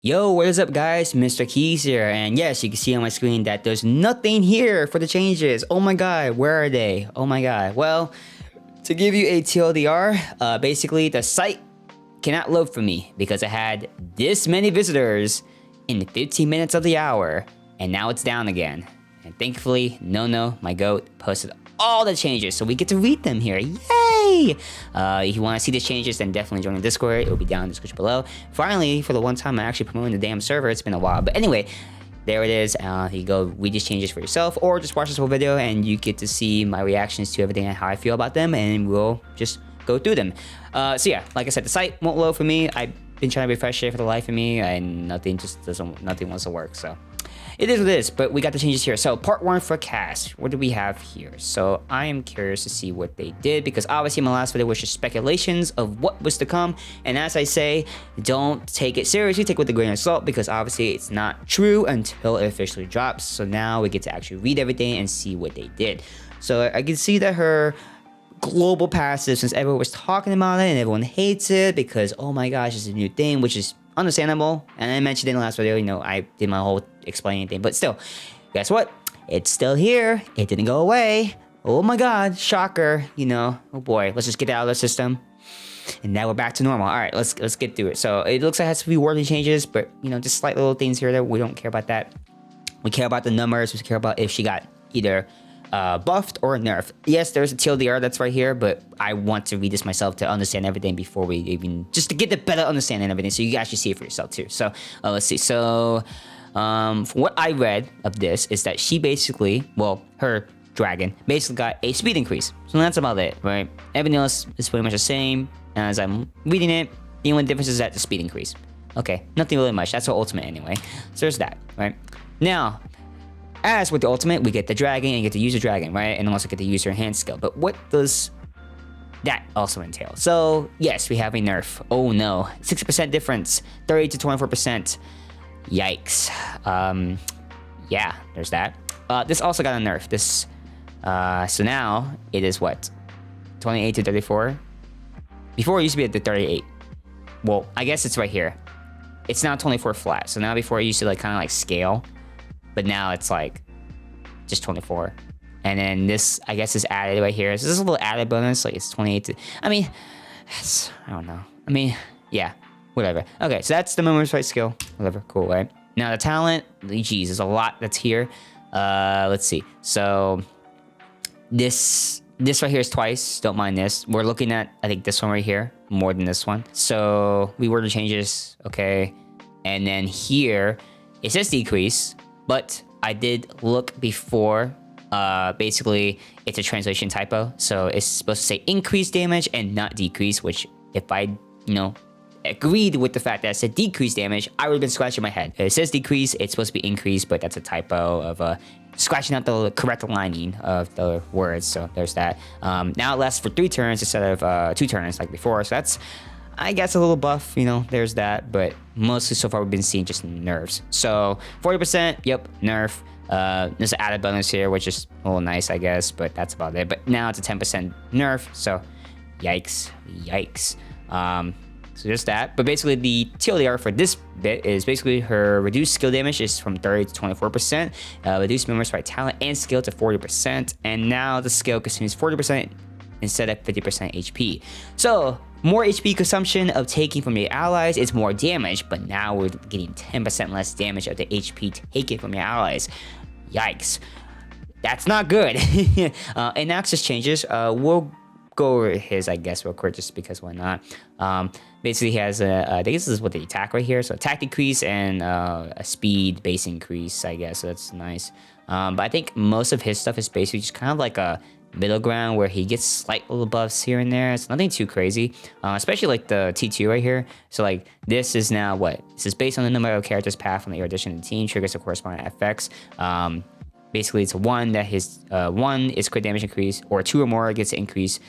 Yo, what is up guys? Mr. Keys here, and yes, you can see on my screen that there's nothing here for the changes. Oh my god, where are they? Oh my god. Well, to give you a TLDR, basically the site cannot load for me because I had this many visitors in 15 minutes of the hour, and now it's down again. And thankfully, No, my goat, posted all the changes, so we get to read them here. Yay! If you want to see the changes, then definitely join the Discord. It will be down in the description below. Finally, for the one time I'm actually promoting the damn server, it's been a while. But anyway, there it is. You go read these changes for yourself, or just watch this whole video and you get to see my reactions to everything and how I feel about them, and we'll just go through them. So yeah, like I said, the site won't load for me. I've been trying to refresh it for the life of me, and nothing wants to work. So it is what it is, but we got the changes here. So part 1 for cast, what do we have here? So I am curious to see what they did, because obviously my last video was just speculations of what was to come, and as I say, don't take it seriously, take it with a grain of salt, because obviously it's not true until it officially drops. So now we get to actually read everything and see what they did. So I can see that her global passive, since everyone was talking about it and everyone hates it because, oh my gosh, it's a new thing, which is understandable. And I mentioned in the last video, I did my whole explaining thing, but still, guess what? It's still here. It didn't go away. Oh my god, shocker. Oh boy, let's just get it out of the system. And now we're back to normal. All right, let's get through it. So it looks like it has to be wording changes, but just slight little things here that we don't care about that. We care about the numbers. We care about if she got either buffed or nerfed. Yes, there's a TLDR that's right here, but I want to read this myself to understand everything before we even, just to get the better understanding of everything, so you can actually see it for yourself too. So let's see. So from what I read of this is that she basically, well, her dragon basically got a speed increase. So that's about it, right? Everything else is pretty much the same as I'm reading it. The only difference is that the speed increase. Okay, nothing really much. That's her ultimate anyway. So there's that, right? Now, as with the ultimate, we get the dragon and you get to use the dragon, right? And also get to use your hand skill. But what does that also entail? So yes, we have a nerf. Oh no, 60% difference, 30 to 24%. Yikes. Yeah, there's that. This also got a nerf. This, so now it is what? 28 to 34? Before it used to be at the 38. Well, I guess it's right here. It's now 24 flat. So now before it used to kind of scale, but now it's just 24. And then this, I guess, is added right here. So this is a little added bonus, it's 28 to, I don't know. Yeah, whatever. Okay, so that's the memory fight skill. Whatever, cool, right? Now the talent, geez, there's a lot that's here. Let's see. So this right here is twice. Don't mind this. We're looking at, I think, this one right here more than this one. So we were the changes, okay. And then here, it says decrease, but I did look before. Basically, it's a translation typo. So it's supposed to say increase damage and not decrease, which if I, agreed with the fact that it said decrease damage, I would have been scratching my head. It says decrease, it's supposed to be increase, but that's a typo of scratching out the correct aligning of the words. So there's that. Now it lasts for 3 turns instead of 2 turns like before. So that's, I guess, a little buff, there's that, but mostly so far we've been seeing just nerfs. So 40%, yep, nerf. There's an added bonus here, which is a little nice, I guess, but that's about it. But now it's a 10% nerf, so yikes. So just that. But basically the TLDR for this bit is basically her reduced skill damage is from 30 to 24%, reduced memory fight talent and skill to 40%, and now the skill consumes 40% instead of 50% HP. So more HP consumption of taking from your allies is more damage, but now we're getting 10% less damage of the HP taken from your allies. Yikes. That's not good. And access changes, we'll go over his, I guess, real quick, just because why not. Basically he has I think this is what the attack right here. So attack decrease and a speed base increase, I guess. So that's nice. But I think most of his stuff is basically just kind of like a middle ground where he gets slight little buffs here and there. It's nothing too crazy, especially the T2 right here. So this is now what? This is based on the number of characters path from the addition to the team, triggers the corresponding effects. Basically it's a 1 that his 1 is crit damage increase, or 2 or more gets increased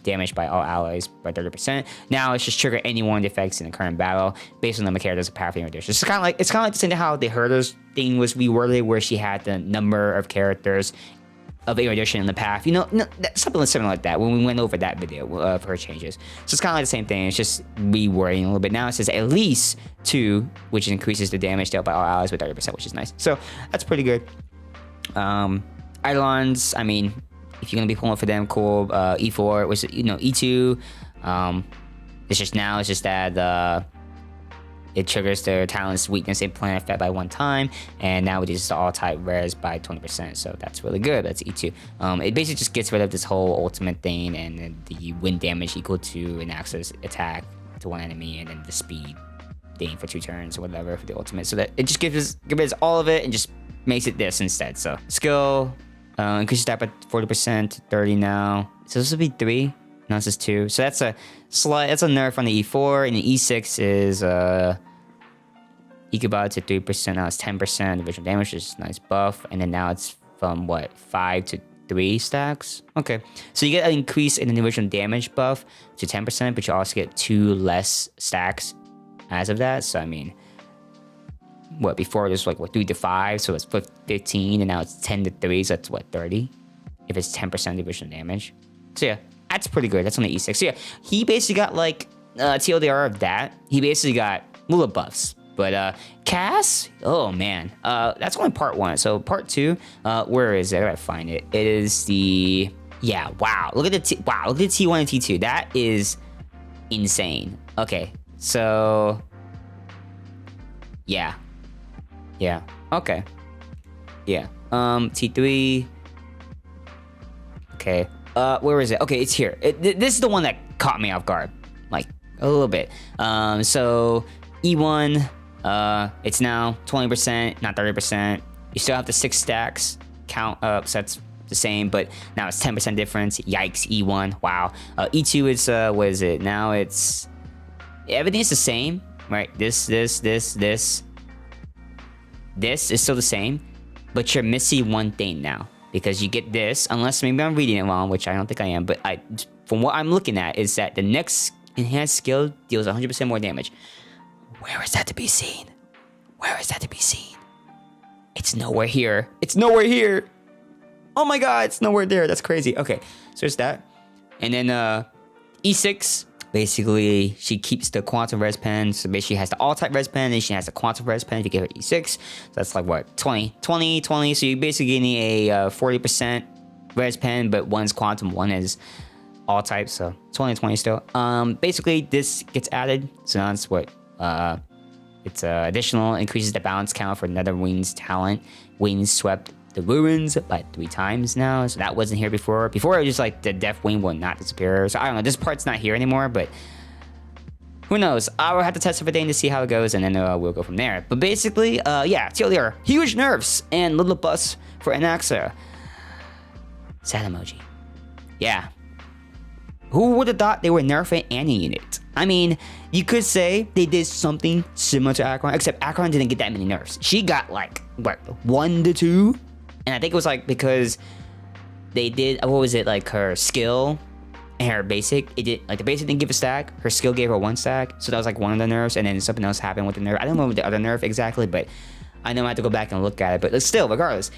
damage by all allies by 30%. Now it's just trigger any one of the effects in the current battle based on the number of characters path from the addition. It's kind of like the same how the Herders thing was reworded, where she had the number of characters of erudition in the path. You know, something similar like that when we went over that video of her changes. So it's kind of like the same thing. It's just rewording a little bit. Now it says at least 2, which increases the damage dealt by all allies with 30%, which is nice. So that's pretty good. Eidolons, I mean, if you're gonna be pulling for them, cool. E4, which, you know, E2. It's just that it triggers their talent's weakness and plan effect by 1 time, and now it is all type rares by 20%. So that's really good. That's E2. It basically just gets rid of this whole ultimate thing, and then the win damage equal to an access attack to one enemy, and then the speed thing for 2 turns or whatever for the ultimate. So that it just gives all of it and just makes it this instead. So skill increases that by 40% to 30 now. So this would be 3. No, this is 2. So that's a nerf on the E4, and the E6 is Ikuba to 3%. Now it's 10% divisional damage, which is a nice buff. And then now it's from what, 5 to 3 stacks? Okay. So you get an increase in the divisional damage buff to 10%, but you also get 2 less stacks as of that. So I mean, what, before it was like what, 3 to 5, so it's 15, and now it's 10 to 3, so that's what, 30? If it's 10% divisional damage. So yeah. That's pretty good. That's on the E6. So yeah, he basically got like TLDR of that. He basically got little buffs. But Cass, oh man, that's only part 1. So part 2, where is it? I gotta find it. It is the, yeah, wow. Look at the T1 and T2. That is insane. Okay, so yeah, okay, yeah. T3. Okay. Where is it? Okay, it's here. This is the one that caught me off guard, like a little bit. So E1, it's now 20%, not 30%. You still have the 6 stacks count up, so that's the same, but now it's 10% difference. Yikes, E1, wow. E2 is, what is it? Now it's, everything is the same, right? This is still the same, but you're missing one thing now. Because you get this, unless maybe I'm reading it wrong, which I don't think I am, but from what I'm looking at is that the next enhanced skill deals 100% more damage. Where is that to be seen? Where is that to be seen? It's nowhere here. It's nowhere here. Oh my god, it's nowhere there. That's crazy. Okay, so there's that. And then E6, basically, she keeps the quantum res pen. So basically, she has the all-type res pen, and she has the quantum res pen if you give her E6. So that's like what, 20. So you're basically getting a 40% res pen, but one's quantum, one is all-type. So 20 still. Basically, this gets added. So now it's what, it's additional, increases the balance count for another Wings talent. Wings swept the ruins by 3 times now, so that wasn't here before. Before it was just like the Death Wing will not disappear. So I don't know, this part's not here anymore, but who knows? I will have to test everything to see how it goes, and then we'll go from there. But basically, yeah, TLDR, huge nerfs and little buffs for Anaxa. Sad emoji. Yeah. Who would have thought they were nerfing ANNI unit? I mean, you could say they did something similar to Acheron, except Acheron didn't get that many nerfs. She got like, what, 1 to 2? And I think it was like because they did, what was it, like her skill and her basic, it did, like the basic didn't give a stack, her skill gave her 1 stack, so that was like one of the nerfs, and then something else happened with the nerf. I don't know the other nerf exactly, but I know I have to go back and look at it, but still, regardless,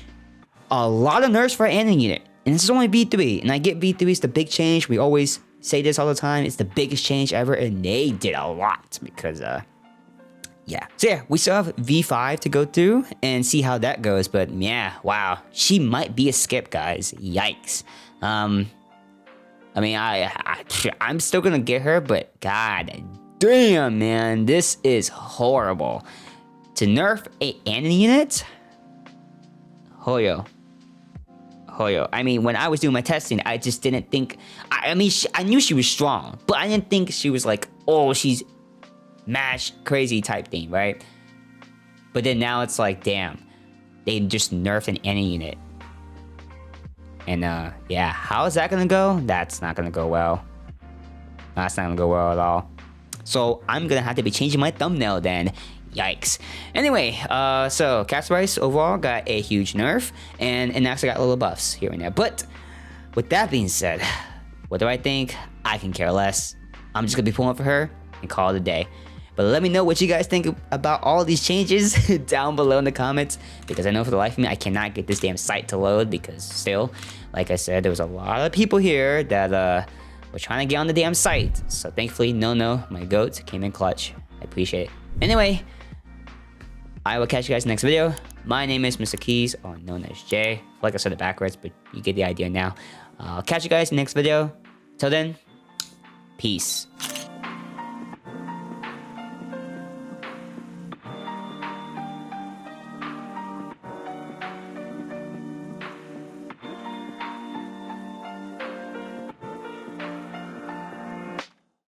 a lot of nerfs for ANNI unit, and this is only V3, and I get V3 is the big change, we always say this all the time, it's the biggest change ever, and they did a lot, because, yeah. So yeah, we still have V5 to go through and see how that goes, but yeah, wow. She might be a skip, guys. Yikes. I mean, I'm still gonna get her, but god damn, man, this is horrible. To nerf a ANNI unit? Hoyo. I mean, when I was doing my testing, I just didn't think, I mean, I knew she was strong, but I didn't think she was like, oh, she's mash crazy type thing, right? But then now it's like, damn, they just nerfed an ANNI unit. And yeah, how is that gonna go? That's not gonna go well. That's not gonna go well at all. So I'm gonna have to be changing my thumbnail then. Yikes. Anyway, so Castorice overall got a huge nerf, and Anaxa got little buffs here and there. But with that being said, what do I think? I can care less. I'm just gonna be pulling for her and call it a day. But let me know what you guys think about all these changes down below in the comments, because I know for the life of me, I cannot get this damn site to load, because still, like I said, there was a lot of people here that were trying to get on the damn site. So thankfully, no, my goat came in clutch. I appreciate it. Anyway, I will catch you guys in the next video. My name is Mr. Keys, or known as Jay. Like I said it backwards, but you get the idea now. I'll catch you guys in the next video. Till then, peace.